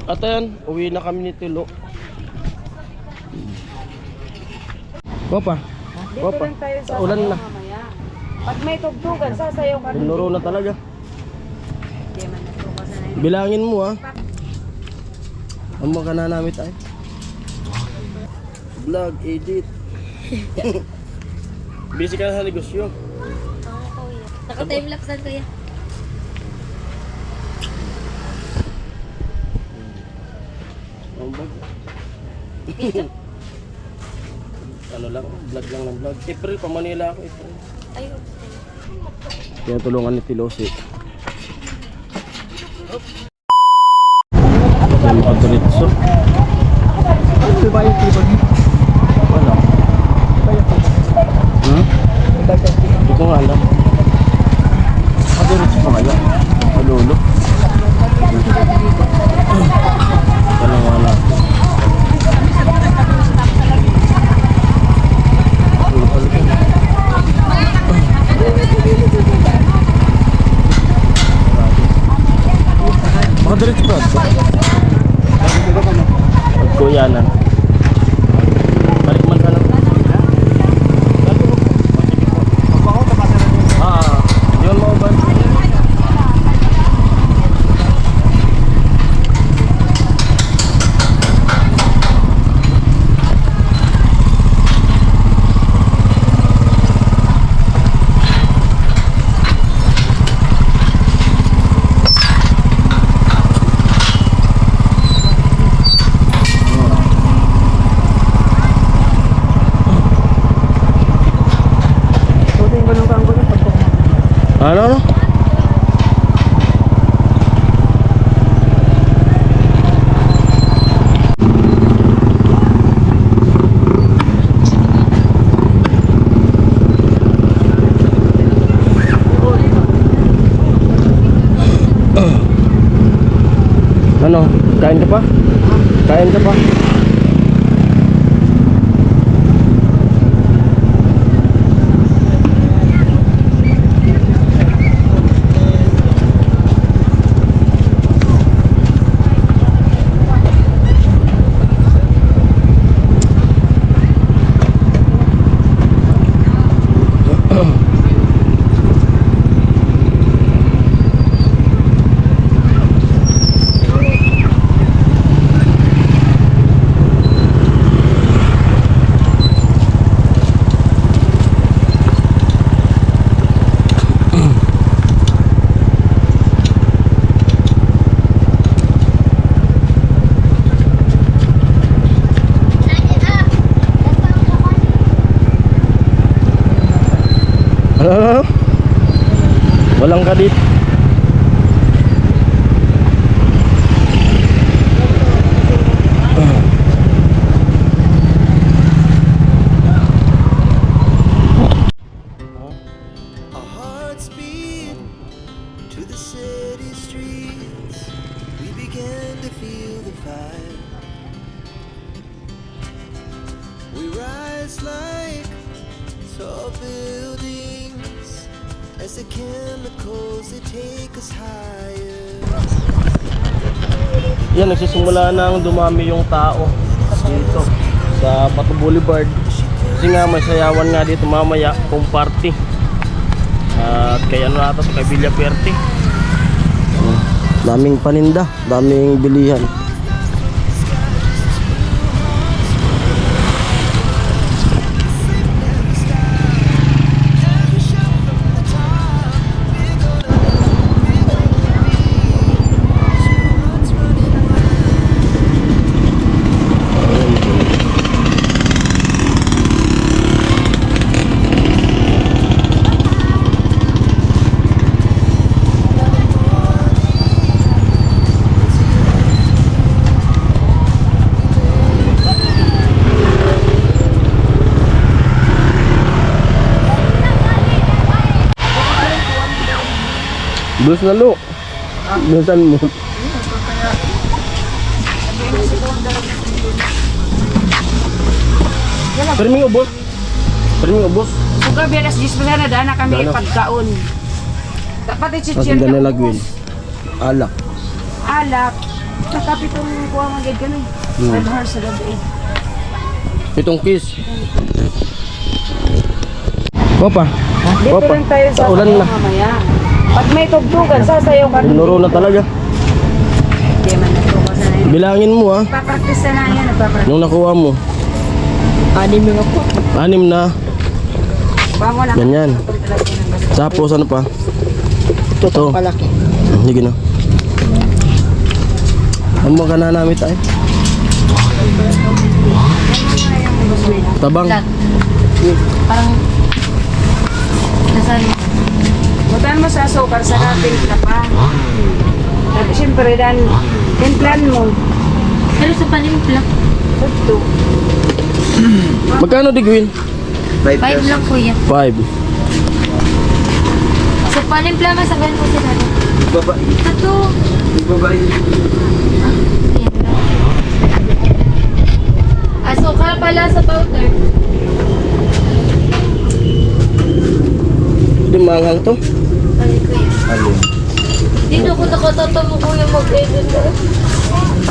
At ayan, uwi na kami ni Tilo. Papa. Dito lang tayo sa Ulan na. mamaya. Pag may tugtugan, sasayaw ka. Tinuro na talaga. Hindi man natukas na yun. Bilangin mo ha. Ang mga kananamit ay. Vlog, edit. Busy ka na sa negosyo. Oo, kuya. Naka-timelapse kuya. Ang bag. Ano lang, vlog lang ng vlog. April, pa Manila ako, April. Ayun. Kaya tulungan ni Tilosi. Yan mga turitso. Ano ba yung tipo niyo? Wala. Hindi ko nga alam. Turitso pa kaya? Malulo. Tanong nga natin. Diretso ba? Pagkuyanan. Balik man sana. Yun mo ba? Ano? Ano? Kain ka pa? Kain ka pa? Ano? Walang kadit. Our hearts beat to the city streets. We began to feel the fire. We rise like tall buildings as the chemicals they take us higher. Yan, nagsisimula na ang dumami yung tao dito sa Pato Boulevard. Kasi nga may sayawan nga dito mamaya kung party. At kaya ano nata sa Villa Verde. Daming paninda, daming bilihan. Bus na lo. Bisan mo. Perming ubos. Perming ubos. Sugar beras jis pa sana dana kami pagkaon. Dapat Kasi i-chichir dala lagwin. Alak. alak. Nakapit ang kuha magiged ka na eh. 5 hours sa gabi eh. Itong kiss. Papa. Dito Papa. rin tayo sa Ulan na. mamaya. Pag may tugtugan, sasayaw ka. Tinuro na talaga. Hindi man natuwa sa na. Bilangin mo ha. Nagpapractice na yan. Nagpapractice. Nung nakuha mo. 6 na po. 6 na. Bango na. Ganyan. Tapos ano pa? Ito. Palaki. Sige na. Ang mga na namin tayo. Tabang. Parang, nasaan? Butan mo sa sukar sa kapil ka pa. Tapos siyempre dan, timplan mo. Pero sa panimpla, Tugto. Magkano digwin? 5 lang kuya. 5. Sa panimpla, masabihan ko sila. Ito. Asukal pala sa powder. Hindi manghang to. Ay, kuya. Dito ko nakatatawa kuya mag-edit.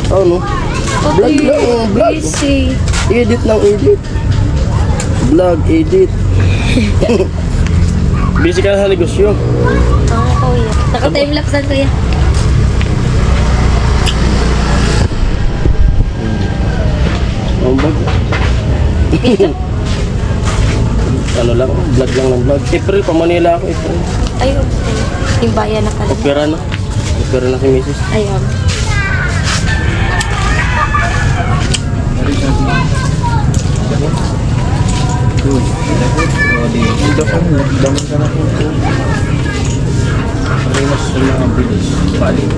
Oh no. Vlog lang. Vlog. Busy. Edit ng edit. Vlog, edit. Busy ka na sa negosyo. Oo, kuya. Naka-timelapse kuya. Ang vlog. Ano lang, vlog lang ng vlog. April, pa Manila ako, April. Ayun. Yung bayan na pala. Opera na. Opera na si Mrs. Ayun. Ito ka, daman ka na po. Mas mga bilis. Balik.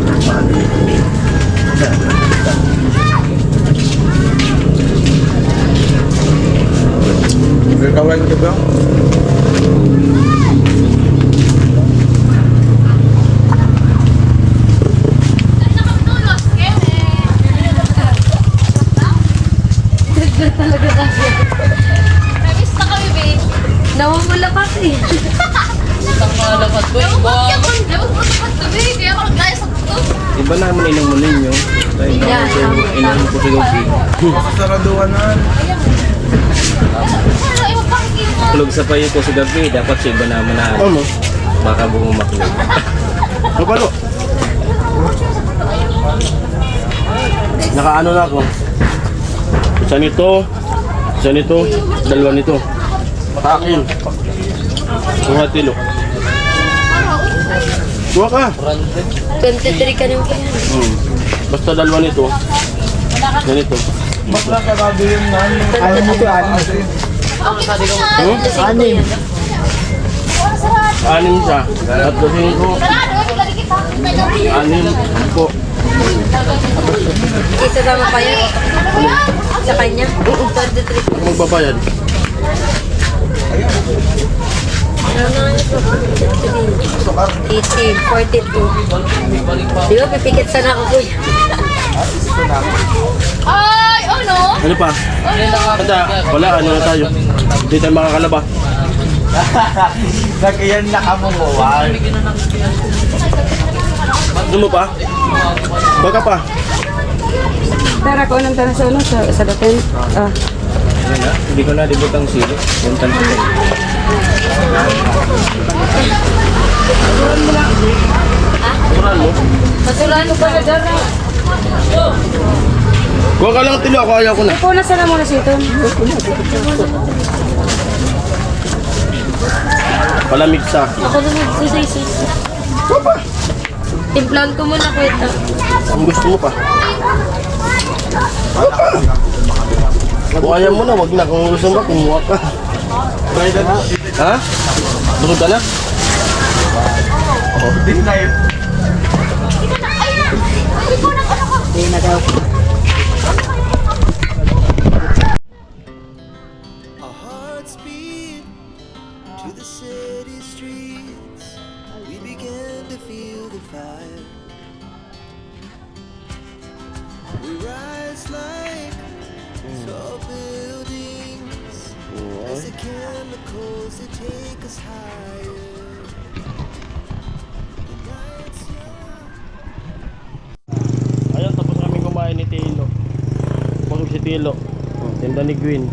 Kawan ka ba? Talaga kasi. Namiss na kami, babe. Nawawala kasi. Isang malakas ko. Iba naman ilang mo ninyo. Tayo na Yeah, ako ilang ko si Gogi. Saraduhan na. Maklog sa payo ko sa gabi, dapat siya iba naman na Ano? baka bungo maklog. Kapalo? Nakaano na ako. Isa nito, dalawa nito. Sa akin. Kuha tilo. Kuha ka. 23 ka nang kaya. Basta dalawa nito. Ganito. Bakla ka bago yun na. Ayaw mo ko Anim siya. At gawin ko. 6 po. Isa tama pa yun. Sa kanya. 23. Ako magbabayad. Ano na ito? 18, 42. Di ba, pipikit sana ako kuya. Ay, oh no! Ano pa? Kanta, wala, ano na tayo. Hindi tayo makakalaba. Nagayan na ka mo mo. Ano mo pa? Baka pa. Tara ko nang tanong sa ano sa dating. Ano na? Hindi ko na libutang silo. Puntan ko lang. Turan mo. Masulano pa na dyan. Kuha ka lang tilo, ako ayaw ko na. Puna sana muna si ito. Palamig sa akin. Ako na nagsisisi. Implant ko muna kuya. Kung gusto mo pa. Kung ayaw mo na, wag na. Kung gusto mo, kumuha ka. Ha? Busog ka na? Di na yun. Hindi na daw. Our hearts beat to the city streets. We began to feel the fire. We rise like tall buildings as the chemicals that take us higher. The night's young. Ayun, tapos kami kilo. Tinda ni Gwen.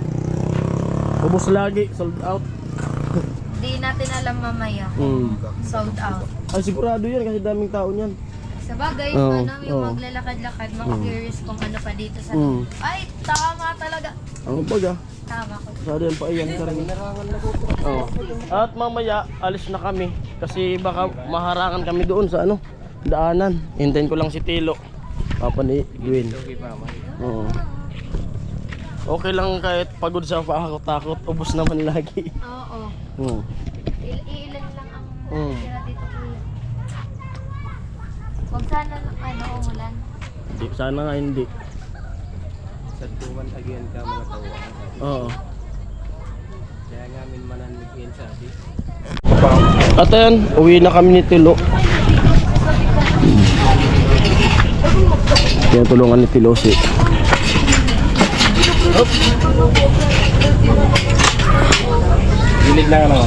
Ubus lagi, sold out. Di natin alam mamaya. Sold out. Ay sigurado yan kasi daming tao niyan. Sa bagay, Oo, yung oo. maglalakad-lakad, mga curious kung ano pa dito sa... Mm. Ay, tama talaga. Ang baga. Tama ko. Sado yan pa iyan ka rin. Oh. At mamaya alis na kami kasi baka maharangan kami doon sa ano, daanan. Hintayin ko lang si Tilo. Papa ni Gwen. Oo. Okay lang kahit pagod sa takot, ubos naman lagi. Oo. Hmm. Ilan lang ang Mm. tira dito, kuya. Huwag sana, umulan. Di, sana nga hindi. Sa tuwan again ka mga tawa. Oo. Kaya nga min mananigin sa ati. At ayan, uwi na kami ni Tilo. Kaya tulungan ni Tilo si. Gilid lang ano.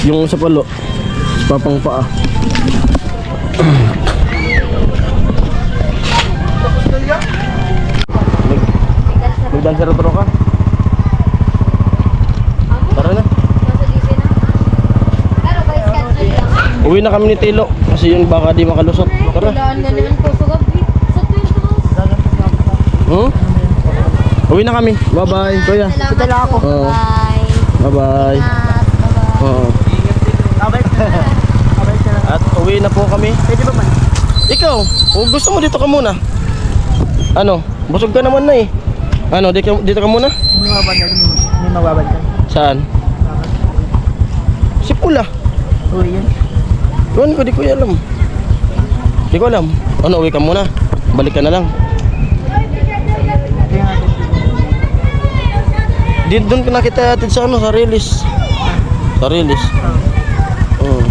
Yung sa palo, papang paa. Magdansero tro ka? Tara na. Nasa DC na. Pero by schedule lang. Uwi na kami ni Tilo kasi yung baka di makalusot. Tara. Daan na naman ko sa gabi. Sa 20 Hmm? Uwi na kami. Bye-bye, kuya. Salamat po. Oo. Bye. Bye-bye. Bye-bye. Oo. At uwi na po kami. Pwede ba man? Ikaw, kung gusto mo dito ka muna. Ano? Busog ka naman na eh. Ano, dito ka muna? May mababad ka. Saan? Si Pula. Uy, yan. Doon ko, di ko alam. Di ko alam. Ano, uwi ka muna. Balik ka na lang. Di doon ka nakita natin sa ano, sa release. Sa release. Oo.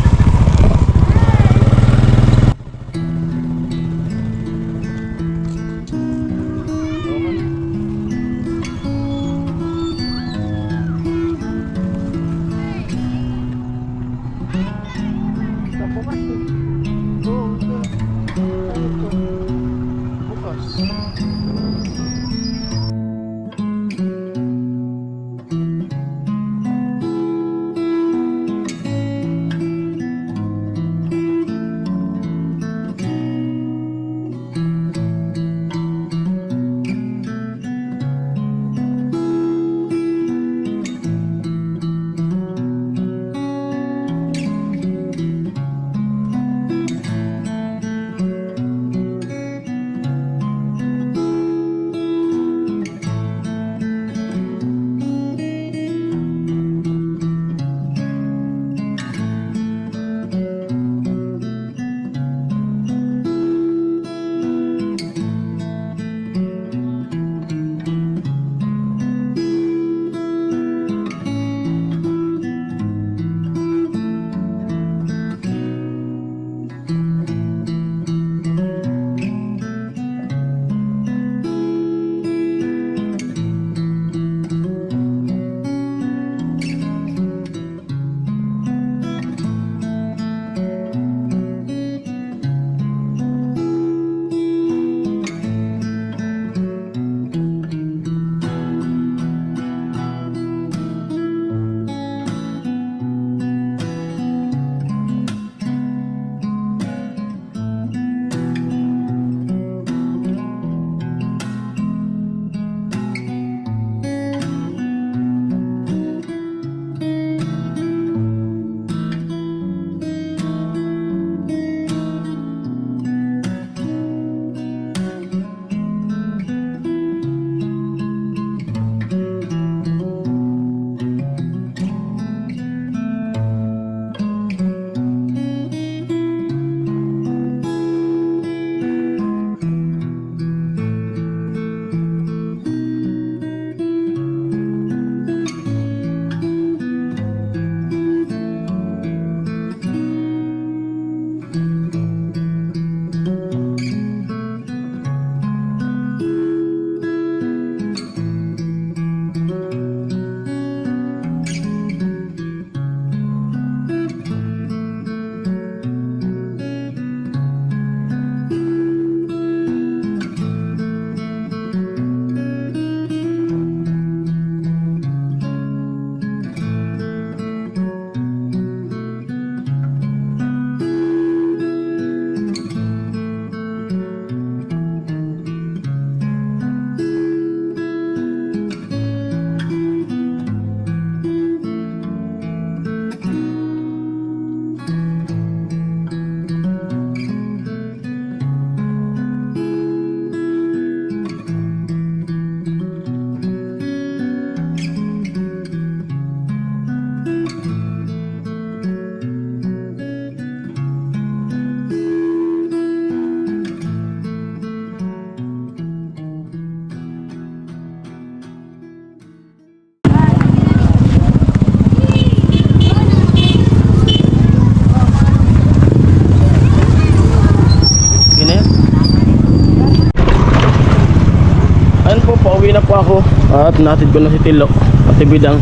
Uuwi na po ako at natid ko na si Tilo at si Bidang.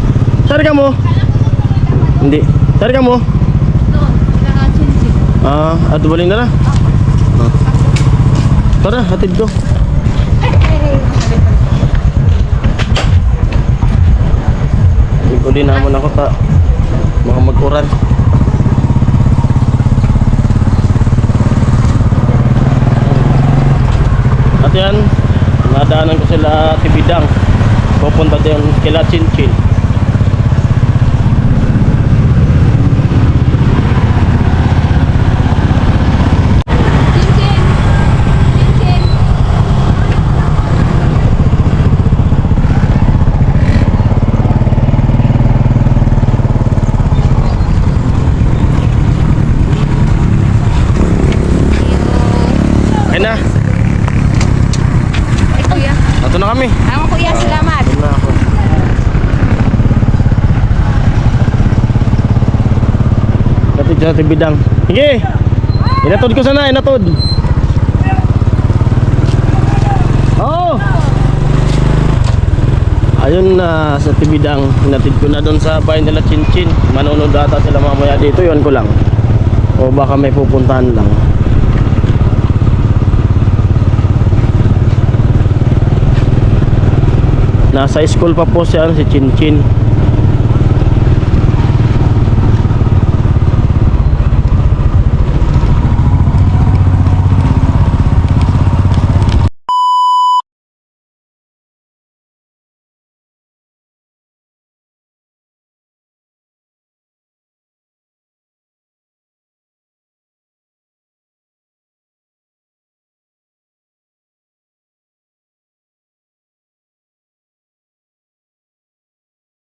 Sari ka mo? Hindi. Sari ka mo? At balik na na. Tara, hatid ko. Hindi ko din naman ako ta. Mga mag-uran. At yan, nadaanan ko sila Tibidang. Pupunta din kila Chinchin. Ayun na, Ay, kuya. ato na kami. Ako, kuya. Salamat. Ayun na ako. Katid sa Tibidang. Sige! Inatod ko sana, inatod. Oh! Ayun na sa Tibidang. Inatid ko na doon sa bahay nila Chinchin. Manonood ata sila mamaya dito, yun ko lang. O baka may pupuntahan lang. Nasa school pa po siya si Chinchin.